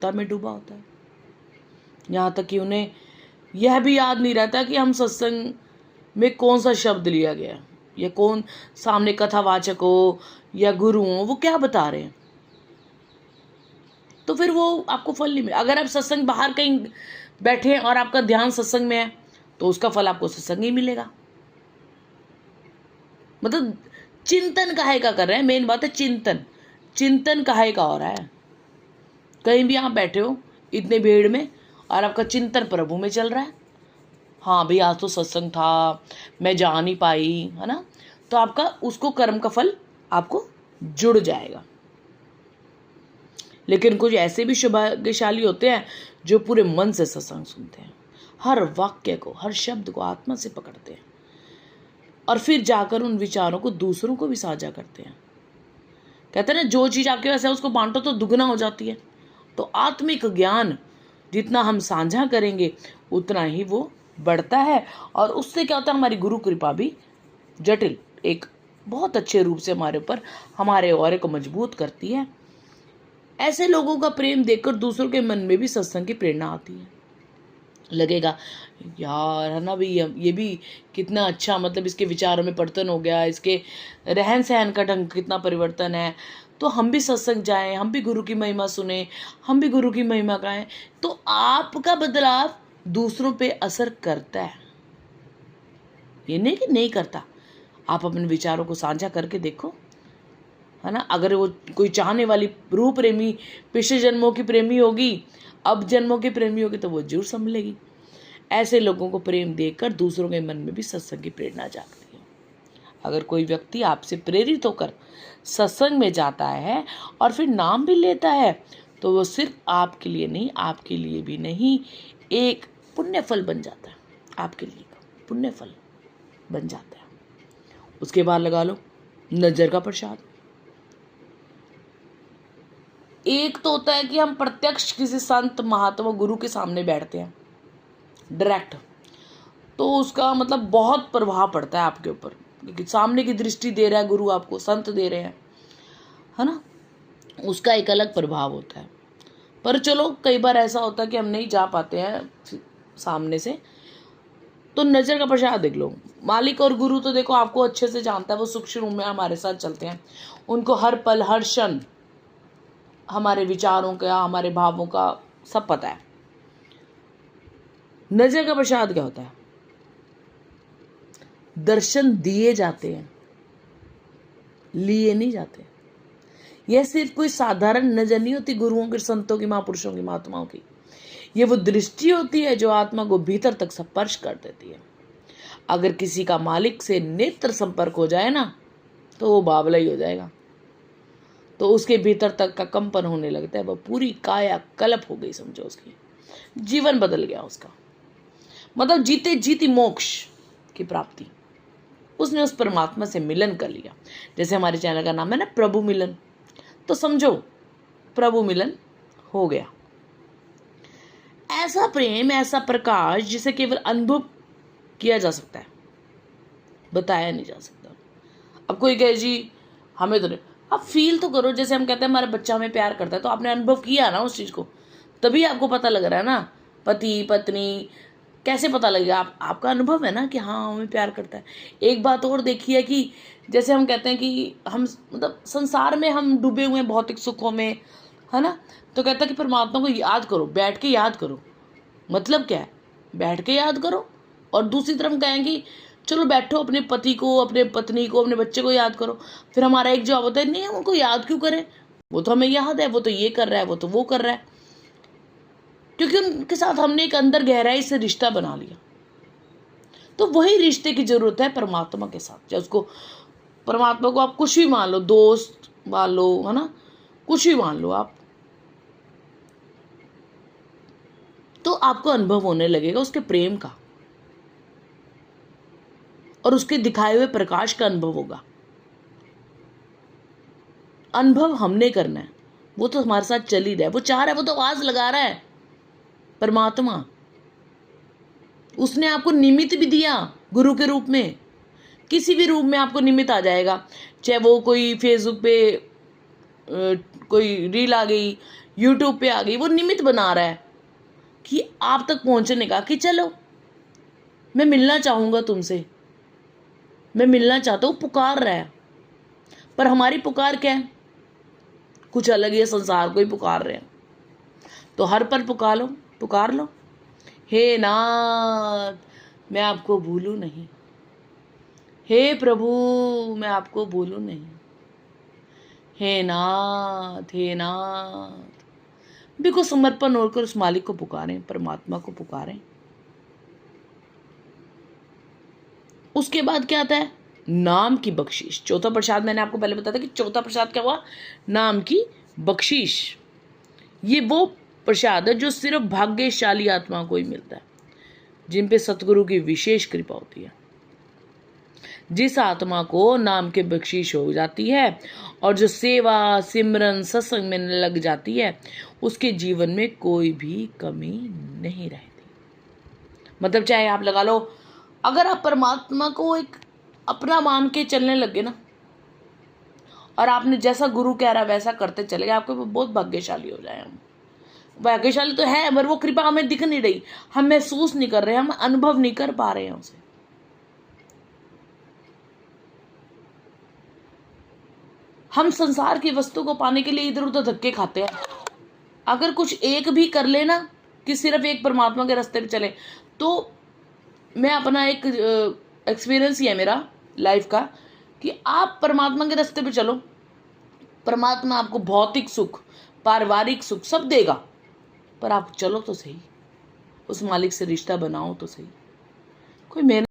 मौलिकता में डूबा होता है। यहाँ तक कि उन्हें यह भी याद नहीं रहता कि हम सत्संग में कौन सा शब्द लिया गया है, या कौन सामने कथावाचक हो या गुरु हो वो क्या बता रहे हैं। तो फिर वो आपको फल नहीं मिले। अगर आप सत्संग बाहर कहीं बैठे हैं और आपका ध्यान सत्संग में है तो उसका फल आपको सत्संग ही मिलेगा। मतलब चिंतन काहे का कर रहे हैं, मेन बात है चिंतन काहे का हो रहा है। कहीं भी आप बैठे हो इतने भीड़ में और आपका चिंतन प्रभु में चल रहा है, हाँ भाई आज तो सत्संग था, मैं जा नहीं पाई, है ना, तो आपका उसको कर्म का फल आपको जुड़ जाएगा। लेकिन कुछ ऐसे भी सौभाग्यशाली होते हैं जो पूरे मन से सत्संग सुनते हैं, हर वाक्य को, हर शब्द को आत्मा से पकड़ते हैं और फिर जाकर उन विचारों को दूसरों को भी साझा करते हैं। कहते हैं ना, जो चीज़ आपके पास है उसको बांटो तो दुगना हो जाती है। तो आत्मिक ज्ञान जितना हम साझा करेंगे उतना ही वो बढ़ता है, और उससे क्या होता है, हमारी गुरु कृपा भी जटिल एक बहुत अच्छे रूप से हमारे ऊपर, हमारे औरे को मजबूत करती है। ऐसे लोगों का प्रेम देखकर दूसरों के मन में भी सत्संग की प्रेरणा आती है। लगेगा यार, है ना भाई, ये भी कितना अच्छा, मतलब इसके विचारों में परिवर्तन हो गया, इसके रहन सहन का ढंग कितना परिवर्तन है, तो हम भी सत्संग जाएं, हम भी गुरु की महिमा सुने, हम भी गुरु की महिमा गाएं। तो आपका बदलाव दूसरों पे असर करता है, ये नहीं कि नहीं करता। आप अपने विचारों को साझा करके देखो, है ना। अगर वो कोई चाहने वाली रूह प्रेमी पिछले जन्मों की प्रेमी होगी, अब जन्मों की प्रेमी होगी, तो वो जरूर संभलेगी। ऐसे लोगों को प्रेम देकर दूसरों के मन में भी सत्संग की प्रेरणा जागती है। अगर कोई व्यक्ति आपसे प्रेरित होकर सत्संग में जाता है और फिर नाम भी लेता है, तो वो सिर्फ आपके लिए नहीं, आपके लिए भी नहीं, एक पुण्य फल बन जाता है, आपके लिए पुण्य फल बन जाता है। उसके बाद लगा लो नजर का प्रसाद। एक तो होता है कि हम प्रत्यक्ष किसी संत महात्मा गुरु के सामने बैठते हैं डायरेक्ट, तो उसका मतलब बहुत प्रभाव पड़ता है आपके ऊपर, क्योंकि सामने की दृष्टि दे रहा है गुरु, आपको संत दे रहे हैं, है ना, उसका एक अलग प्रभाव होता है। पर चलो कई बार ऐसा होता है कि हम नहीं जा पाते हैं सामने से, तो नजर का प्रसाद देख लो। मालिक और गुरु तो देखो आपको अच्छे से जानता है, वो सूक्ष्म रूप में हमारे साथ चलते हैं, उनको हर पल हर क्षण हमारे विचारों का, हमारे भावों का सब पता है। नजर का प्रसाद क्या होता है? दर्शन दिए जाते हैं, लिए नहीं जाते। यह सिर्फ कोई साधारण नजर नहीं होती गुरुओं के, संतों की, महापुरुषों की, महात्माओं की। यह वो दृष्टि होती है जो आत्मा को भीतर तक स्पर्श कर देती है। अगर किसी का मालिक से नेत्र संपर्क हो जाए ना, तो वो बावला ही हो जाएगा, तो उसके भीतर तक का कंपन होने लगता है, वह पूरी काया कल्प हो गई, समझो, उसकी जीवन बदल गया उसका, मतलब जीते जीती मोक्ष की प्राप्ति, उसने उस परमात्मा से मिलन कर लिया। जैसे हमारे चैनल का नाम है ना प्रभु मिलन, तो समझो प्रभु मिलन हो गया। ऐसा प्रेम, ऐसा प्रकाश जिसे केवल अनुभव किया जा सकता है, बताया नहीं जा सकता। अब कोई कहे जी हमें तो नहीं, आप फील तो करो। जैसे हम कहते हैं हमारा बच्चा हमें प्यार करता है, तो आपने अनुभव किया ना उस चीज़ को, तभी आपको पता लग रहा है ना। पति पत्नी कैसे पता लगेगा? आपका अनुभव है ना कि हाँ हमें प्यार करता है। एक बात और देखी है कि जैसे हम कहते हैं कि हम मतलब संसार में हम डूबे हुए हैं भौतिक सुखों में, है ना, तो कहता है कि परमात्मा को याद करो, बैठ के याद करो। मतलब क्या है? बैठ के याद करो। और दूसरी तरफ कहें कि चलो बैठो, अपने पति को, अपने पत्नी को, अपने बच्चे को याद करो। फिर हमारा एक जवाब होता है नहीं, हम उनको याद क्यों करें, वो तो हमें याद है, वो तो ये कर रहा है, वो तो वो कर रहा है, क्योंकि उनके साथ हमने एक अंदर गहराई से रिश्ता बना लिया। तो वही रिश्ते की जरूरत है परमात्मा के साथ। चाहे उसको, परमात्मा को आप कुछ भी मान लो, दोस्त मान लो, है ना, कुछ भी मान लो आप, तो आपको अनुभव होने लगेगा उसके प्रेम का, और उसके दिखाए हुए प्रकाश का अनुभव होगा। अनुभव हमने करना है, वो तो हमारे साथ चल ही रहा है, वो चाह रहा है, वो तो आवाज लगा रहा है परमात्मा। उसने आपको निमित्त भी दिया गुरु के रूप में, किसी भी रूप में आपको निमित्त आ जाएगा। चाहे वो कोई फेसबुक पे कोई रील आ गई, यूट्यूब पे आ गई, वो निमित्त बना रहा है कि आप तक पहुंचने का, कि चलो मैं मिलना चाहूंगा तुमसे, मैं मिलना चाहता हूँ, पुकार रहा है। पर हमारी पुकार क्या है? कुछ अलग ही, संसार को ही पुकार रहे हैं। तो हर पर पुकार लो, हे नाथ मैं आपको भूलूं नहीं, हे प्रभु मैं आपको भूलूं नहीं, हे नाथ हे नाथ। बिल्कुल समर्पण होकर उस मालिक को पुकारें, परमात्मा को पुकारें। उसके बाद क्या आता है? नाम की बख्शीश। चौथा प्रसाद मैंने आपको पहले बताया था कि चौथा प्रसाद क्या हुआ? नाम की बख्शीश। ये वो प्रसाद है जो सिर्फ भाग्यशाली आत्मा को ही मिलता है, जिन पे सतगुरु की विशेष कृपा होती है। जिस आत्मा को नाम के बख्शीश हो जाती है और जो सेवा सिमरन सत्संग में लग जाती है, उसके जीवन में कोई भी कमी नहीं रहती। मतलब चाहे आप लगा लो, अगर आप परमात्मा को एक अपना मान के चलने लगे ना, और आपने जैसा गुरु कह रहा वैसा करते चले गए, आपको बहुत भाग्यशाली हो जाए। हम भाग्यशाली तो है, पर वो कृपा हमें दिख नहीं रही, हम महसूस नहीं कर रहे, हम अनुभव नहीं कर पा रहे हैं उसे। हम संसार की वस्तु को पाने के लिए इधर उधर धक्के खाते हैं। अगर कुछ एक भी कर लेना कि सिर्फ एक परमात्मा के रास्ते पे चले, तो मैं अपना एक एक्सपीरियंस ही है मेरा लाइफ का कि आप परमात्मा के रास्ते पे चलो, परमात्मा आपको भौतिक सुख पारिवारिक सुख सब देगा, पर आप चलो तो सही, उस मालिक से रिश्ता बनाओ तो सही। कोई मेहनत